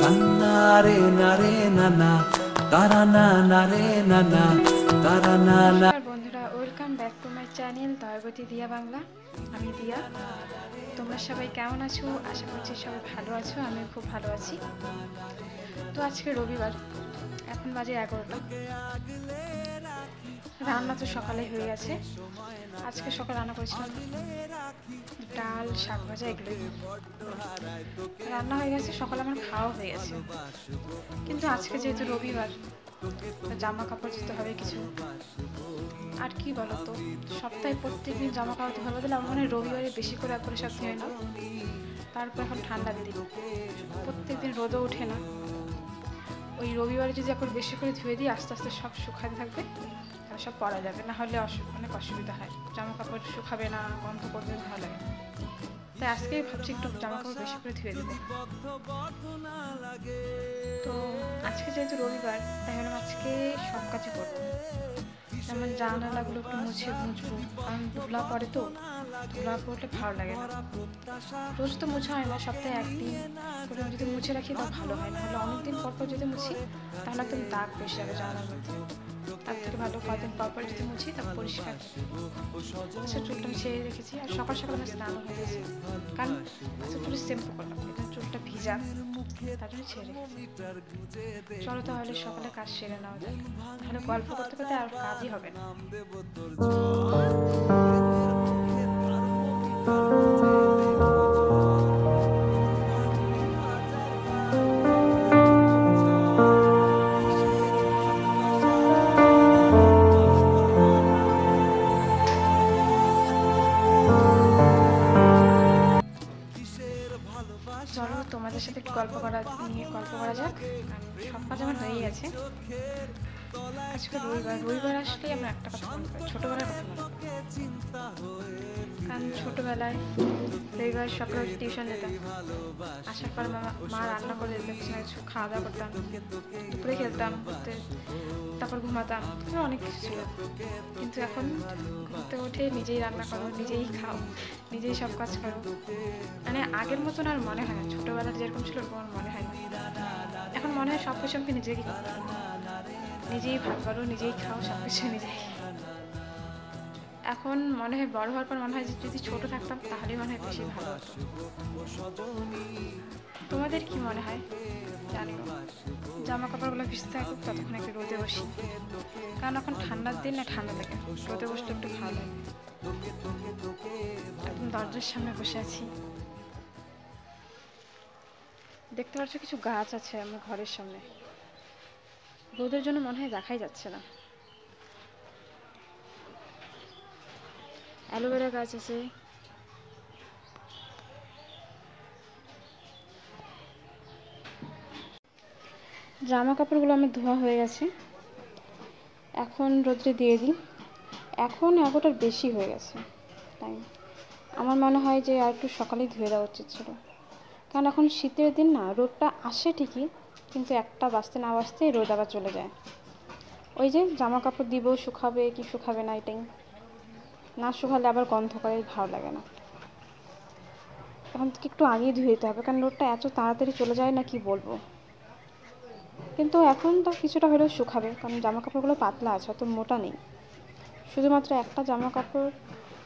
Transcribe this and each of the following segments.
কান্না রে না রে না না তারা না না রে না না তারা না না। নমস্কার বন্ধুরা, welcome back to my channel Dayabati Diya Bangla. আমি দিয়া। তোমরা সবাই কেমন আছো? আশা করছি সবাই ভালো আছো। আমি খুব ভালো আছি। তো আজকে রবিবার, এখন বাজে 11টা। রান্না তো সকালে হয়ে গেছে। আজকে সকালে রান্না করেছিলাম ডাল, শাক ভাজা, এগুলোই রান্না হয়ে গেছে। সকালে আমার খাওয়া হয়ে গেছে। কিন্তু আজকে যেহেতু রবিবার, জামা কাপড় দিতে হবে কিছু। আর কি বলতো, সপ্তাহে প্রত্যেকদিন জামা কাপড় ধোয়া দিলে আমার মনে হয় রবিবারে বেশি করে একবারে সব ধুয়ে না। তারপর এখন ঠান্ডা দিন, প্রত্যেকদিন রোদও ওঠে না। ওই রবিবারে যদি একবার বেশি করে ধুয়ে দিই, আস্তে আস্তে সব শুকাতে থাকবে, তাহলে সব পরা যাবে। না হলে অনেক অসুবিধা হয়, জামা কাপড় শুকাবে না, গন্ধ করবে, ভালো লাগে না। তাই আজকেই ভাবছি একটু জামা কাপড় বেশি করে ধুয়ে দেবো। তো আজকে যেহেতু রবিবার, তাই হলাম আজকে সব কাজই করবো। যেমন জানালাগুলো একটু মুছবো, কারণ ধুলা পড়ে, তো ধুলা পড়লে ভালো লাগে না। রোজ তো মুছা হয় না, সপ্তাহে একদিন করে যদি মুছে রাখি তা ভালো হয়। না হলে অনেকদিন পর পর যদি মুছি, তাহলে একদম দাগ বেশি যাবে জানালার মধ্যে। তার থেকে ভালো কয়েকদিন পর পর যদি মুছি, তা পরিষ্কার। আচ্ছা, চুলটা আমি ছেড়ে রেখেছি, আর সকাল সকাল আমি স্নান হয়ে গেছে, কারণ আচ্ছা চুলে শ্যাম্পু করলাম, এটা চুলটা ভিজা, তার জন্য ছেড়ে রেখেছি। চলো তাহলে সকালে কাজ সেরে নেওয়া যাক, তাহলে গল্প করতে করতে আর কাজই হবে না। চলো তোমাদের সাথে একটু গল্প করা যাক। সব কাজ আমার হয়েই গেছে। আজকে রবিবার আসলেই আমরা একটা কথা মনে করি, ছোটবেলার কথা মনে করি। কারণ ছোটবেলায় রবিবার সকালে টিউশন যেতাম, আসার পর মা রান্না করে দিত, কিছু না কিছু খাওয়া দাওয়া করতাম, দুপুরে খেলতাম, তারপর ঘুমাতাম, অনেক কিছু ছিল। কিন্তু এখন ঘুরতে উঠে নিজেই রান্না করো, নিজেই খাও, নিজেই সব কাজ করো। মানে আগের মতন আর মনে হয় না, ছোটবেলার যেরকম ছিল ওরকম মনে হয় না। এখন মনে হয় সব কিছু আমাকে নিজেই করতে হবে, নিজেই ভাত করো, নিজেই খাও, সব কিছু নিজেই। এখন মনে হয় বড় হওয়ার পর মনে হয় যে যদি ছোট থাকতাম তাহলেই মনে হয় বেশি ভালো হতো। তোমাদের কি মনে হয় জানি না। জামা কাপড়গুলো ভিজতে থাকুক, ততক্ষণ একটু রোদে বসি, কারণ এখন ঠান্ডার দিন না, ঠান্ডা লাগে, রোদে বসলে একটু ভালো লাগে। একদম দরজার সামনে বসে আছি, দেখতে পাচ্ছ কিছু গাছ আছে আমার ঘরের সামনে, রোদের জন্য মনে হয় দেখাই যাচ্ছে না। অ্যালোভেরা গাছ আছে, জামা কাপড়গুলো আমার ধোয়া হয়ে গেছে, এখন রোদ্রে দিয়ে দিই। এখন 11টার বেশি হয়ে গেছে টাইম। আমার মনে হয় যে আর একটু সকালেই ধুয়ে দেওয়া উচিত ছিল, কারণ এখন শীতের দিন না, রোদটা আসে ঠিকই, কিন্তু 1টা বাজতে না বাজতেই রোদ আবার চলে যায়। ওই যে জামা কাপড় দিব, শুকাবে কি শুকাবে না, এটাই না, শুকালে আবার গন্ধ করে, ভালো লাগে না। এখন থেকে একটু আগেই ধুয়ে দিতে হবে, কারণ রোদটা এত তাড়াতাড়ি চলে যায় না, কি বলবো। কিন্তু এখন তো কিছুটা হলেও শুকাবে, কারণ জামা কাপড়গুলো পাতলা আছে, অত মোটা নেই। শুধুমাত্র একটা জামা কাপড়,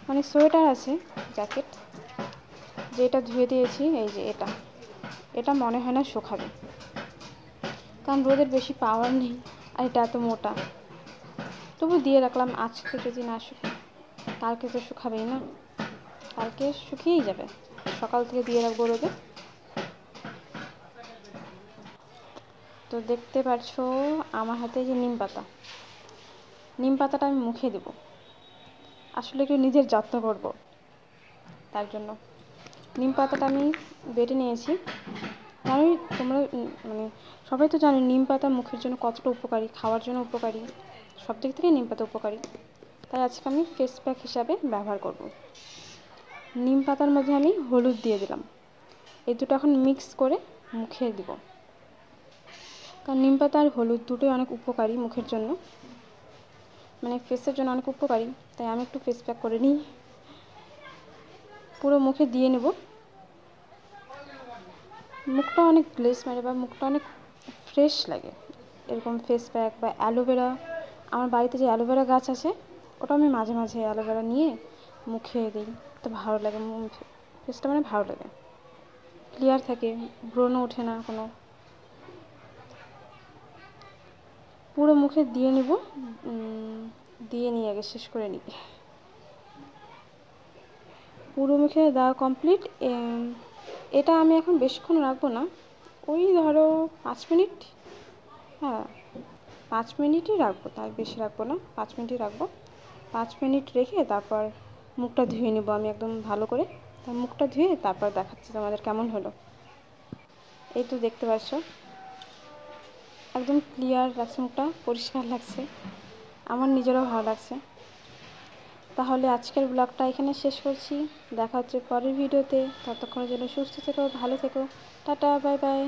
মানে সোয়েটার আছে, জ্যাকেট, যেটা ধুয়ে দিয়েছি, এই যে এটা মনে হয় না শুকাবে, কারণ রোদের বেশি পাওয়ার নেই, আর এটা এত মোটা। তবু দিয়ে রাখলাম, আজকে যদি না শুকায় কালকে তো শুকাবেই না, কালকে শুকিয়েই যাবে, সকাল থেকে দিয়ে রাখবো রোদে। তো দেখতে পাচ্ছ আমার হাতে যে নিম পাতাটা আমি মুখে দেব, আসলে একটু নিজের যত্ন করব, তার জন্য নিম পাতাটা আমি বেটে নিয়েছি। আমি তোমরা মানে সবাই তো জানো নিম পাতা মুখের জন্য কতটা উপকারী, খাওয়ার জন্য উপকারী, সব দিক থেকে নিম পাতা উপকারী। তাই আজকে আমি ফেস প্যাক হিসাবে ব্যবহার করব। নিম পাতার মধ্যে আমি হলুদ দিয়ে দিলাম, এই দুটো এখন মিক্স করে মুখে দিব, কারণ নিম পাতা আর হলুদ দুটোই অনেক উপকারী মুখের জন্য, মানে ফেসের জন্য অনেক উপকারী। তাই আমি একটু ফেস প্যাক করে নিই, পুরো মুখে দিয়ে নেব। মুখটা অনেক গ্লেজ মারে বা মুখটা অনেক ফ্রেশ লাগে। এরকম ফেস প্যাক বা অ্যালোভেরা, আমার বাড়িতে যে অ্যালোভেরা গাছ আছে ওটা আমি মাঝে মাঝে অ্যালোভেরা নিয়ে মুখে দিই, তো ভালো লাগে, ফেসটা মানে ভালো লাগে, ক্লিয়ার থাকে, ব্রণও ওঠে না কোনো। পুরো মুখে দিয়ে নেব, দিয়ে নিয়ে আগে শেষ করে নিই। পুরো মুখে দেওয়া কমপ্লিট। এটা আমি এখন বেশিক্ষণ রাখবো না, ওই ধরো 5 মিনিট, হ্যাঁ 5 মিনিটই রাখবো, তার বেশি রাখবো না, 5 মিনিটই রাখবো। 5 মিনিট রেখে তারপর মুখটা ধুয়ে নেবো আমি একদম ভালো করে। তার মুখটা ধুয়ে তারপর দেখাচ্ছি তোমাদের কেমন হলো। এই তো দেখতে পাচ্ছ একদম ক্লিয়ার লাগছে, মুখটা পরিষ্কার লাগছে, আমার নিজেরও ভালো লাগছে। তাহলে আজকের ব্লগটা এখানে শেষ করছি, দেখা হচ্ছে পরের ভিডিওতে। ততক্ষণের জন্য সুস্থ থেকো, ভালো থেকো, টাটা, বাই বাই।